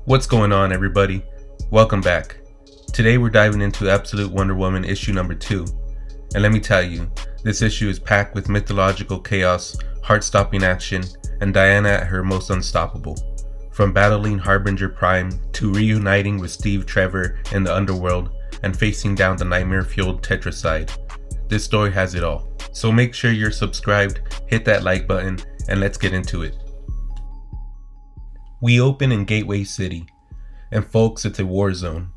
What's going on, everybody? Welcome back. Today we're diving into Absolute Wonder Woman issue number 2. And let me tell you, this issue is packed with mythological chaos, heart-stopping action, and Diana at her most unstoppable. From battling Harbinger Prime to reuniting with Steve Trevor in the underworld and facing down the nightmare-fueled Tetracide. This story has it all. So make sure you're subscribed, hit that like button, and let's get into it. We open in Gateway City, and folks, it's a war zone.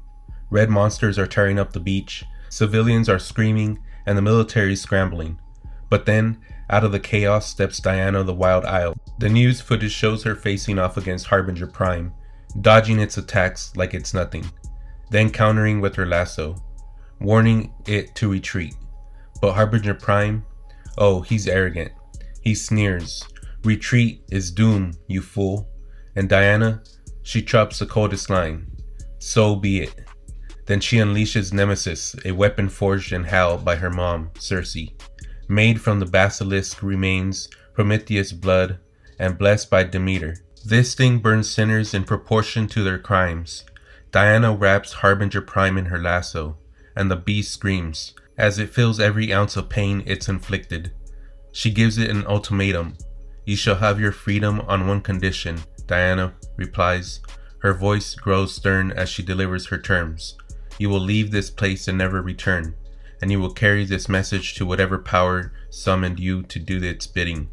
Red monsters are tearing up the beach, civilians are screaming, and the military is scrambling. But then, out of the chaos steps Diana the Wild Isle. The news footage shows her facing off against Harbinger Prime, dodging its attacks like it's nothing, then countering with her lasso, warning it to retreat. But Harbinger Prime, oh, he's arrogant. He sneers, "Retreat is doom, you fool." And Diana, she chops the coldest line, "So be it." Then she unleashes Nemesis, a weapon forged in hell by her mom, Circe, made from the basilisk remains, Prometheus' blood, and blessed by Demeter. This thing burns sinners in proportion to their crimes. Diana wraps Harbinger Prime in her lasso, and the beast screams, as it feels every ounce of pain it's inflicted. She gives it an ultimatum. "You shall have your freedom on one condition," Diana replies. Her voice grows stern as she delivers her terms. "You will leave this place and never return, and you will carry this message to whatever power summoned you to do its bidding.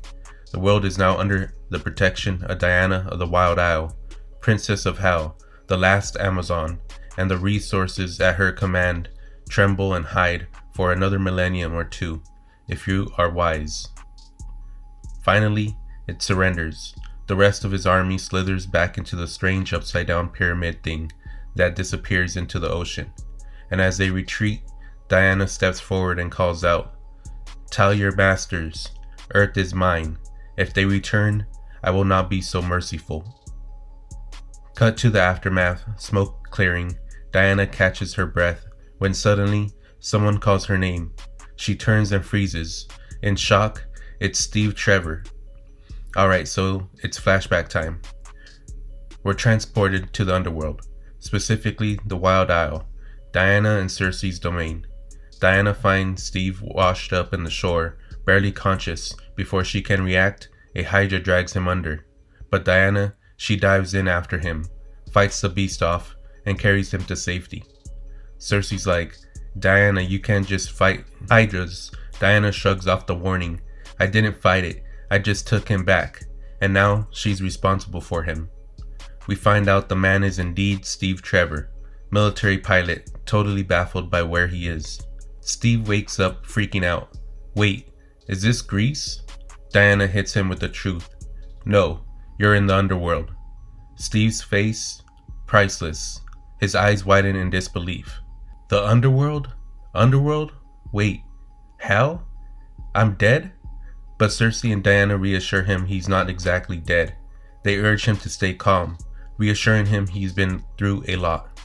The world is now under the protection of Diana of the Wild Isle, Princess of Hell, the last Amazon, and the resources at her command tremble and hide for another millennium or two, if you are wise." Finally, it surrenders. The rest of his army slithers back into the strange upside-down pyramid thing that disappears into the ocean. And as they retreat, Diana steps forward and calls out, "Tell your masters, Earth is mine. If they return, I will not be so merciful." Cut to the aftermath, smoke clearing. Diana catches her breath when suddenly someone calls her name. She turns and freezes. In shock, it's Steve Trevor. Alright, so it's flashback time. We're transported to the underworld, specifically the Wild Isle, Diana and Circe's domain. Diana finds Steve washed up in the shore, barely conscious. Before she can react, a Hydra drags him under. But Diana, she dives in after him, fights the beast off, and carries him to safety. Circe's like, "Diana, you can't just fight Hydras." Diana shrugs off the warning. "I didn't fight it. I just took him back." And now she's responsible for him. We find out the man is indeed Steve Trevor, military pilot, totally baffled by where he is. Steve wakes up freaking out. "Wait, is this Greece?" Diana hits him with the truth. "No, you're in the underworld." Steve's face, priceless. His eyes widen in disbelief. "The underworld? Underworld? Wait, hell? I'm dead?" But Circe and Diana reassure him he's not exactly dead. They urge him to stay calm, reassuring him he's been through a lot.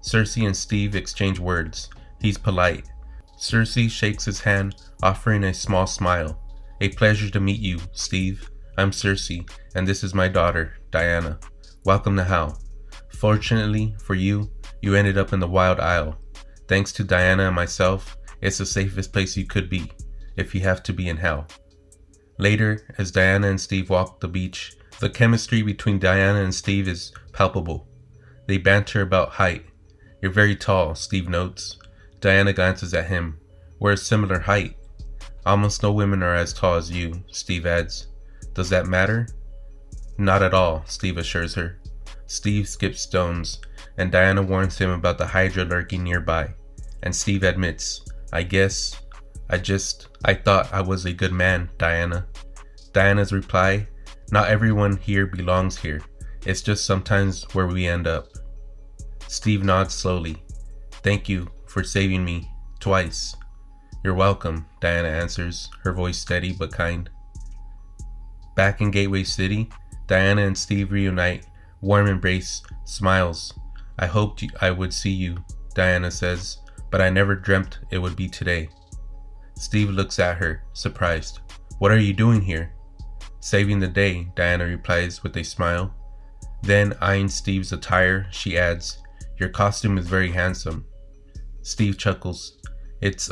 Circe and Steve exchange words. He's polite. Circe shakes his hand, offering a small smile. "A pleasure to meet you, Steve. I'm Circe, and this is my daughter, Diana. Welcome to Hell. Fortunately for you, you ended up in the Wild Isle. Thanks to Diana and myself, it's the safest place you could be, if you have to be in Hell." Later, as Diana and Steve walk the beach, the chemistry between Diana and Steve is palpable. They banter about height. "You're very tall," Steve notes. Diana glances at him. "We're a similar height." "Almost no women are as tall as you," Steve adds. "Does that matter?" "Not at all," Steve assures her. Steve skips stones, and Diana warns him about the Hydra lurking nearby. And Steve admits, I thought I was a good man, Diana." Diana's reply, "Not everyone here belongs here. It's just sometimes where we end up." Steve nods slowly. "Thank you for saving me twice." "You're welcome," Diana answers, her voice steady but kind. Back in Gateway City, Diana and Steve reunite, warm embrace, smiles. "I hoped I would see you," Diana says, "but I never dreamt it would be today." Steve looks at her, surprised. "What are you doing here?" "Saving the day," Diana replies with a smile. Then, eyeing Steve's attire, she adds, "Your costume is very handsome." Steve chuckles. It's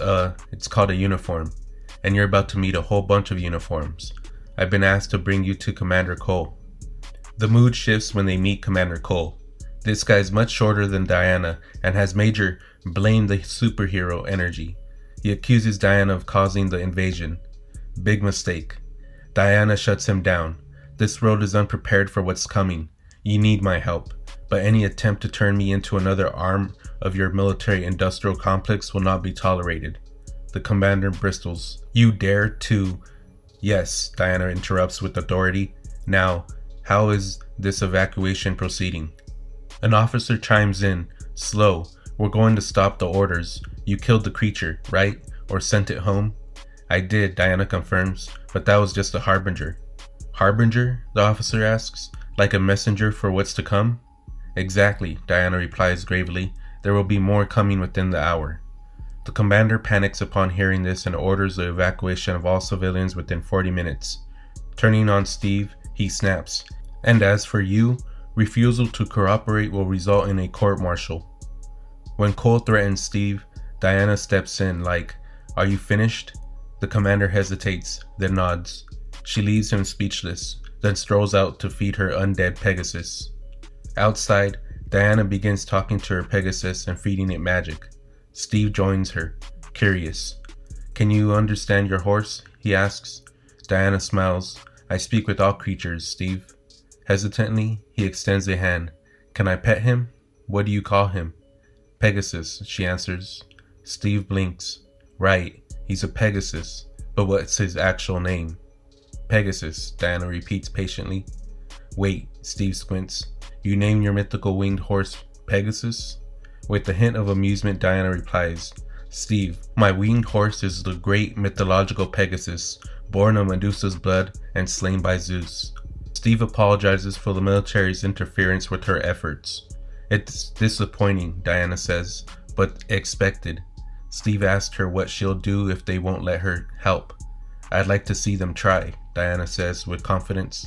called a uniform, and you're about to meet a whole bunch of uniforms. I've been asked to bring you to Commander Cole." The mood shifts when they meet Commander Cole. This guy's much shorter than Diana and has major blame the superhero energy. He accuses Diana of causing the invasion. Big mistake. Diana shuts him down. "This world is unprepared for what's coming. You need my help, but any attempt to turn me into another arm of your military-industrial complex will not be tolerated." The commander bristles. "You dare to—" "Yes," Diana interrupts with authority. "Now, how is this evacuation proceeding?" An officer chimes in. "Slow. We're going to stop the orders. You killed the creature, right? Or sent it home?" "I did," Diana confirms, "but that was just a harbinger." "Harbinger?" the officer asks. "Like a messenger for what's to come?" "Exactly," Diana replies gravely. "There will be more coming within the hour." The commander panics upon hearing this and orders the evacuation of all civilians within 40 minutes. Turning on Steve, he snaps, "And as for you, refusal to cooperate will result in a court-martial." When Cole threatens Steve, Diana steps in like, "Are you finished?" The commander hesitates, then nods. She leaves him speechless, then strolls out to feed her undead Pegasus. Outside, Diana begins talking to her Pegasus and feeding it magic. Steve joins her, curious. "Can you understand your horse?" he asks. Diana smiles. "I speak with all creatures, Steve." Hesitantly, he extends a hand. "Can I pet him?" "What do you call him?" "Pegasus," she answers. Steve blinks. "Right, he's a Pegasus, but what's his actual name?" "Pegasus," Diana repeats patiently. "Wait," Steve squints. "You name your mythical winged horse Pegasus?" With a hint of amusement, Diana replies, "Steve, my winged horse is the great mythological Pegasus, born of Medusa's blood and slain by Zeus." Steve apologizes for the military's interference with her efforts. "It's disappointing," Diana says, "but expected." Steve asks her what she'll do if they won't let her help. "I'd like to see them try," Diana says with confidence.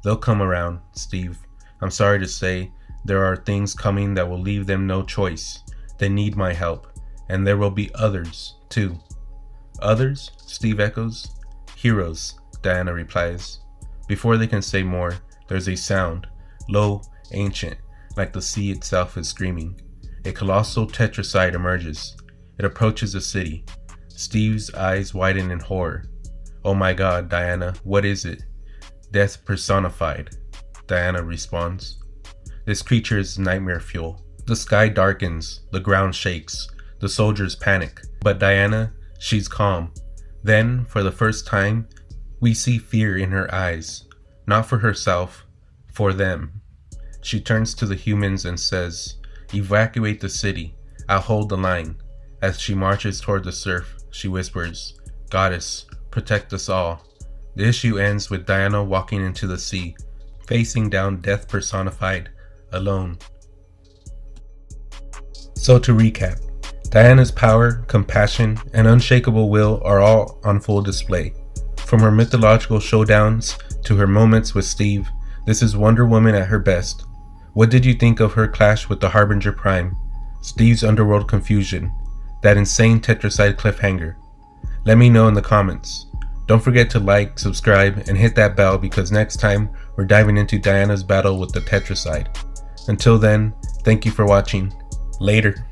"They'll come around, Steve. I'm sorry to say, there are things coming that will leave them no choice. They need my help, and there will be others, too." "Others?" Steve echoes. "Heroes," Diana replies. Before they can say more, there's a sound, low, ancient, like the sea itself is screaming. A colossal tetracide emerges. It approaches the city. Steve's eyes widen in horror. "Oh my God, Diana, what is it?" "Death personified," Diana responds. "This creature is nightmare fuel." The sky darkens, the ground shakes, the soldiers panic. But Diana, she's calm. Then, for the first time, we see fear in her eyes. Not for herself, for them. She turns to the humans and says, "Evacuate the city. I'll hold the line." As she marches toward the surf, she whispers, "Goddess, protect us all." The issue ends with Diana walking into the sea, facing down death personified, alone. So to recap, Diana's power, compassion, and unshakable will are all on full display. From her mythological showdowns to her moments with Steve, this is Wonder Woman at her best. What did you think of her clash with the Harbinger Prime, Steve's underworld confusion, that insane tetracide cliffhanger? Let me know in the comments. Don't forget to like, subscribe, and hit that bell because next time we're diving into Diana's battle with the tetracide. Until then, thank you for watching. Later.